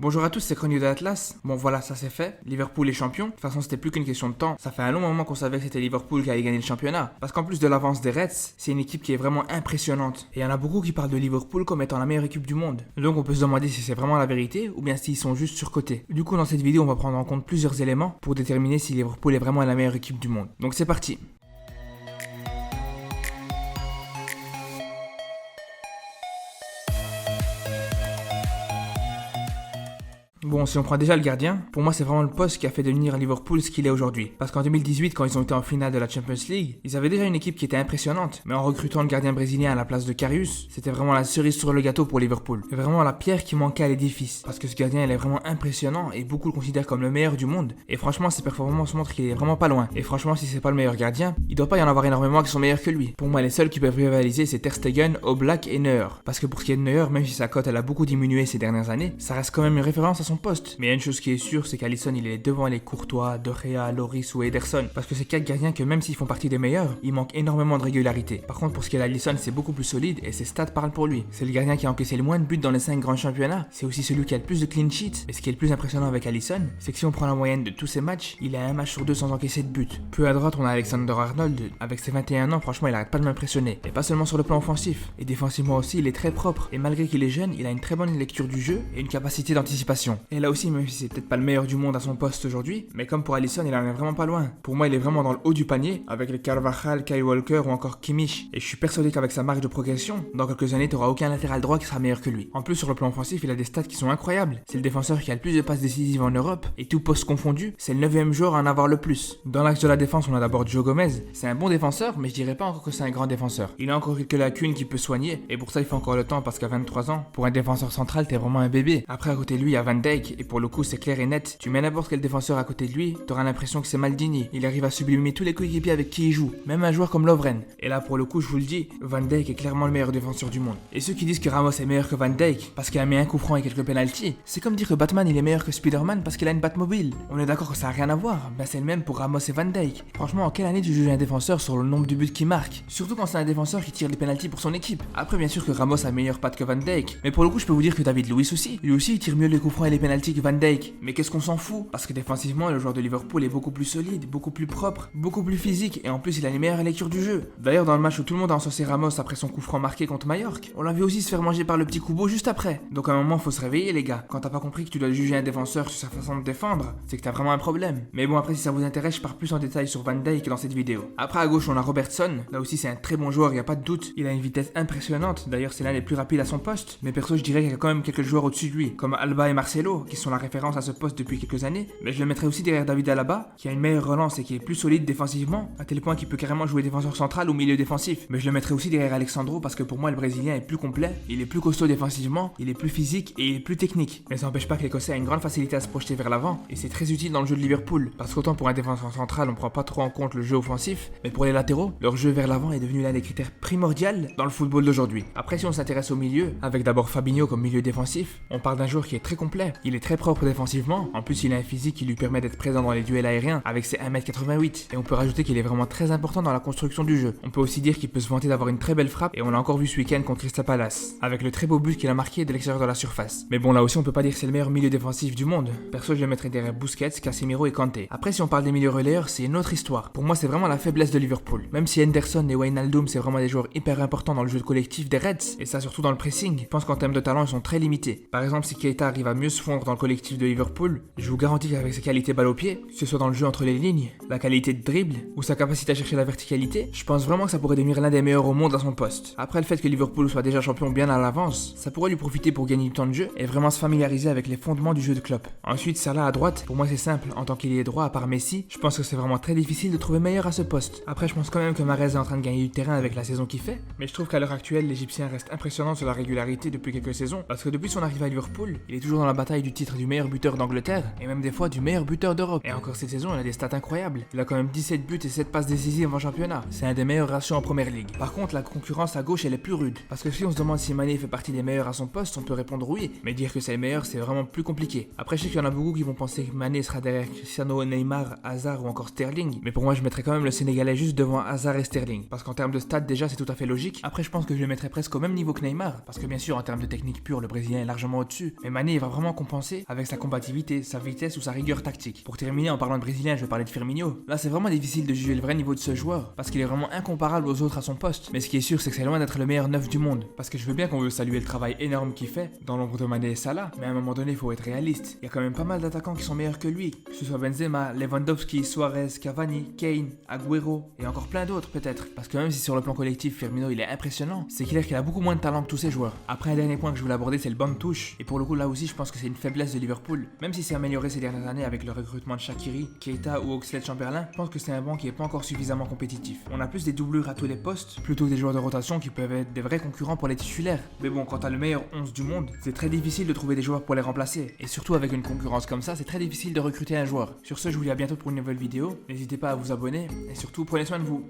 Bonjour à tous, c'est Chronique de l'Atlas. Bon voilà, ça c'est fait. Liverpool est champion. De toute façon, c'était plus qu'une question de temps. Ça fait un long moment qu'on savait que c'était Liverpool qui allait gagner le championnat. Parce qu'en plus de l'avance des Reds, c'est une équipe qui est vraiment impressionnante. Et il y en a beaucoup qui parlent de Liverpool comme étant la meilleure équipe du monde. Donc on peut se demander si c'est vraiment la vérité ou bien s'ils sont juste surcotés. Du coup, dans cette vidéo, on va prendre en compte plusieurs éléments pour déterminer si Liverpool est vraiment la meilleure équipe du monde. Donc c'est parti. Bon, si on prend déjà le gardien, pour moi c'est vraiment le poste qui a fait devenir Liverpool ce qu'il est aujourd'hui. Parce qu'en 2018, quand ils ont été en finale de la Champions League, ils avaient déjà une équipe qui était impressionnante. Mais en recrutant le gardien brésilien à la place de Karius, c'était vraiment la cerise sur le gâteau pour Liverpool. C'est vraiment la pierre qui manquait à l'édifice. Parce que ce gardien il est vraiment impressionnant et beaucoup le considèrent comme le meilleur du monde. Et franchement, ses performances montrent qu'il est vraiment pas loin. Et franchement, si c'est pas le meilleur gardien, il doit pas y en avoir énormément qui sont meilleurs que lui. Pour moi, les seuls qui peuvent rivaliser, c'est Ter Stegen, Oblak et Neuer. Parce que pour ce qui est de Neuer, même si sa cote elle a beaucoup diminué ces dernières années, ça reste quand même une référence à son poste. Mais il y a une chose qui est sûre, c'est qu'Alisson il est devant les Courtois, De Gea, Loris ou Ederson. Parce que c'est 4 gardiens que même s'ils font partie des meilleurs, il manque énormément de régularité. Par contre, pour ce qui est d'Alisson, c'est beaucoup plus solide et ses stats parlent pour lui. C'est le gardien qui a encaissé le moins de buts dans les 5 grands championnats. C'est aussi celui qui a le plus de clean sheets. Et ce qui est le plus impressionnant avec Alisson, c'est que si on prend la moyenne de tous ses matchs, il a un match sur 2 sans encaisser de but. Peu à droite, on a Alexander-Arnold. Avec ses 21 ans, franchement, il arrête pas de m'impressionner. Et pas seulement sur le plan offensif. Et défensivement aussi, il est très propre. Et malgré qu'il est jeune, il a une très bonne lecture du jeu et une capacité d'anticipation. Et là aussi, même si c'est peut-être pas le meilleur du monde à son poste aujourd'hui, mais comme pour Alisson, il en est vraiment pas loin. Pour moi, il est vraiment dans le haut du panier, avec les Carvajal, Kyle Walker ou encore Kimmich. Et je suis persuadé qu'avec sa marge de progression, dans quelques années, t'auras aucun latéral droit qui sera meilleur que lui. En plus, sur le plan offensif, il a des stats qui sont incroyables. C'est le défenseur qui a le plus de passes décisives en Europe, et tout poste confondu, c'est le 9ème joueur à en avoir le plus. Dans l'axe de la défense, on a d'abord Joe Gomez. C'est un bon défenseur, mais je dirais pas encore que c'est un grand défenseur. Il a encore quelques lacunes qu'il peut soigner, et pour ça, il faut encore le temps parce qu'à 23 ans, pour un défenseur central, t'es vraiment un bébé. Après, à côté de lui, il y a Van Dijk, et pour le coup, c'est clair et net. Tu mets n'importe quel défenseur à côté de lui, t'auras l'impression que c'est Maldini. Il arrive à sublimer tous les coéquipiers avec qui il joue, même un joueur comme Lovren. Et là, pour le coup, je vous le dis, Van Dijk est clairement le meilleur défenseur du monde. Et ceux qui disent que Ramos est meilleur que Van Dijk parce qu'il a mis un coup franc et quelques penalties, c'est comme dire que Batman il est meilleur que Spider-Man parce qu'il a une Batmobile. On est d'accord que ça a rien à voir. Ben c'est le même pour Ramos et Van Dijk. Franchement, en quelle année tu juges un défenseur sur le nombre de buts qu'il marque? Surtout quand c'est un défenseur qui tire les penalties pour son équipe. Après, bien sûr que Ramos a meilleure patte que Van Dijk, mais pour le coup, je peux vous dire que David Luiz aussi. Lui aussi, il tire mieux les coups francs et les penalties que Van Dijk. Mais qu'est-ce qu'on s'en fout? Parce que défensivement, le joueur de Liverpool est beaucoup plus solide, beaucoup plus propre, beaucoup plus physique et en plus il a une meilleure lecture du jeu. D'ailleurs, dans le match où tout le monde a encensé Ramos après son coup franc marqué contre Majorque, on l'a vu aussi se faire manger par le petit Kubo juste après. Donc à un moment, faut se réveiller les gars. Quand t'as pas compris que tu dois juger un défenseur sur sa façon de défendre, c'est que t'as vraiment un problème. Mais bon, après si ça vous intéresse, je pars plus en détail sur Van Dijk dans cette vidéo. Après à gauche, on a Robertson. Là aussi c'est un très bon joueur, y a pas de doute. Il a une vitesse impressionnante. D'ailleurs, c'est l'un des plus rapides à son poste. Mais perso, je dirais qu'il y a quand même quelques joueurs au-dessus de lui, comme Alba et Marcelo, qui sont la référence à ce poste depuis quelques années. Mais je le mettrais aussi derrière David Alaba, qui a une meilleure relance et qui est plus solide défensivement, à tel point qu'il peut carrément jouer défenseur central ou milieu défensif. Mais je le mettrais aussi derrière Alexandro parce que pour moi le Brésilien est plus complet, il est plus costaud défensivement, il est plus physique et il est plus technique. Mais ça n'empêche pas que l'Écossais a une grande facilité à se projeter vers l'avant et c'est très utile dans le jeu de Liverpool. Parce qu'autant pour un défenseur central on prend pas trop en compte le jeu offensif, mais pour les latéraux, leur jeu vers l'avant est devenu l'un des critères primordiaux dans le football d'aujourd'hui. Après si on s'intéresse au milieu, avec d'abord Fabinho comme milieu défensif, on parle d'un joueur qui est très complet. Il est très propre défensivement, en plus il a un physique qui lui permet d'être présent dans les duels aériens avec ses 1m88 et on peut rajouter qu'il est vraiment très important dans la construction du jeu. On peut aussi dire qu'il peut se vanter d'avoir une très belle frappe et on l'a encore vu ce week-end contre Crystal Palace avec le très beau but qu'il a marqué de l'extérieur de la surface. Mais bon là aussi on peut pas dire que c'est le meilleur milieu défensif du monde. Perso je le mettrais derrière Busquets, Casemiro et Kanté. Après si on parle des milieux relayeurs c'est une autre histoire. Pour moi c'est vraiment la faiblesse de Liverpool. Même si Henderson et Wijnaldum c'est vraiment des joueurs hyper importants dans le jeu collectif des Reds et ça surtout dans le pressing, je pense qu'en termes de talent ils sont très limités. Par exemple si Keita arrive à mieux se fondre dans le collectif de Liverpool, je vous garantis qu'avec ses qualités balle au pied, que ce soit dans le jeu entre les lignes, la qualité de dribble ou sa capacité à chercher la verticalité, je pense vraiment que ça pourrait devenir l'un des meilleurs au monde à son poste. Après le fait que Liverpool soit déjà champion bien à l'avance, ça pourrait lui profiter pour gagner du temps de jeu et vraiment se familiariser avec les fondements du jeu de Klopp. Ensuite, Salah à droite, pour moi c'est simple, en tant qu'il est droit à part Messi, je pense que c'est vraiment très difficile de trouver meilleur à ce poste. Après je pense quand même que Mahrez est en train de gagner du terrain avec la saison qu'il fait, mais je trouve qu'à l'heure actuelle l'Égyptien reste impressionnant sur la régularité depuis quelques saisons, parce que depuis son arrivée à Liverpool, il est toujours dans la bataille du titre du meilleur buteur d'Angleterre et même des fois du meilleur buteur d'Europe. Et encore cette saison, il a des stats incroyables. Il a quand même 17 buts et 7 passes décisives en championnat. C'est un des meilleurs ratios en première ligue. Par contre, la concurrence à gauche, elle est plus rude. Parce que si on se demande si Mané fait partie des meilleurs à son poste, on peut répondre oui. Mais dire que c'est le meilleur, c'est vraiment plus compliqué. Après, je sais qu'il y en a beaucoup qui vont penser que Mané sera derrière Cristiano, Neymar, Hazard ou encore Sterling. Mais pour moi, je mettrais quand même le Sénégalais juste devant Hazard et Sterling. Parce qu'en termes de stats, déjà, c'est tout à fait logique. Après, je pense que je le mettrais presque au même niveau que Neymar. Parce que bien sûr, en termes de technique pure, le Brésilien est largement au-dessus. Mais Mané, il va vraiment compenser avec sa combativité, sa vitesse ou sa rigueur tactique. Pour terminer, en parlant de Brésilien, je vais parler de Firmino. Là, c'est vraiment difficile de juger le vrai niveau de ce joueur, parce qu'il est vraiment incomparable aux autres à son poste. Mais ce qui est sûr, c'est que c'est loin d'être le meilleur neuf du monde. Parce que je veux bien qu'on veut saluer le travail énorme qu'il fait, dans l'ombre de Mané et Salah, mais à un moment donné, il faut être réaliste. Il y a quand même pas mal d'attaquants qui sont meilleurs que lui, que ce soit Benzema, Lewandowski, Suarez, Cavani, Kane, Agüero, et encore plein d'autres peut-être. Parce que même si sur le plan collectif, Firmino il est impressionnant, c'est clair qu'il a beaucoup moins de talent que tous ses joueurs. Après, un dernier point que je voulais aborder, c'est le banc de touche. Et pour le coup, là aussi, je pense que c'est une faiblesse de Liverpool. Même si c'est amélioré ces dernières années avec le recrutement de Shaqiri, Keita ou Oxlade-Chamberlain, je pense que c'est un banc qui est pas encore suffisamment compétitif. On a plus des doublures à tous les postes, plutôt que des joueurs de rotation qui peuvent être des vrais concurrents pour les titulaires. Mais bon, quand t'as le meilleur 11 du monde, c'est très difficile de trouver des joueurs pour les remplacer. Et surtout avec une concurrence comme ça, c'est très difficile de recruter un joueur. Sur ce, je vous dis à bientôt pour une nouvelle vidéo. N'hésitez pas à vous abonner et surtout prenez soin de vous.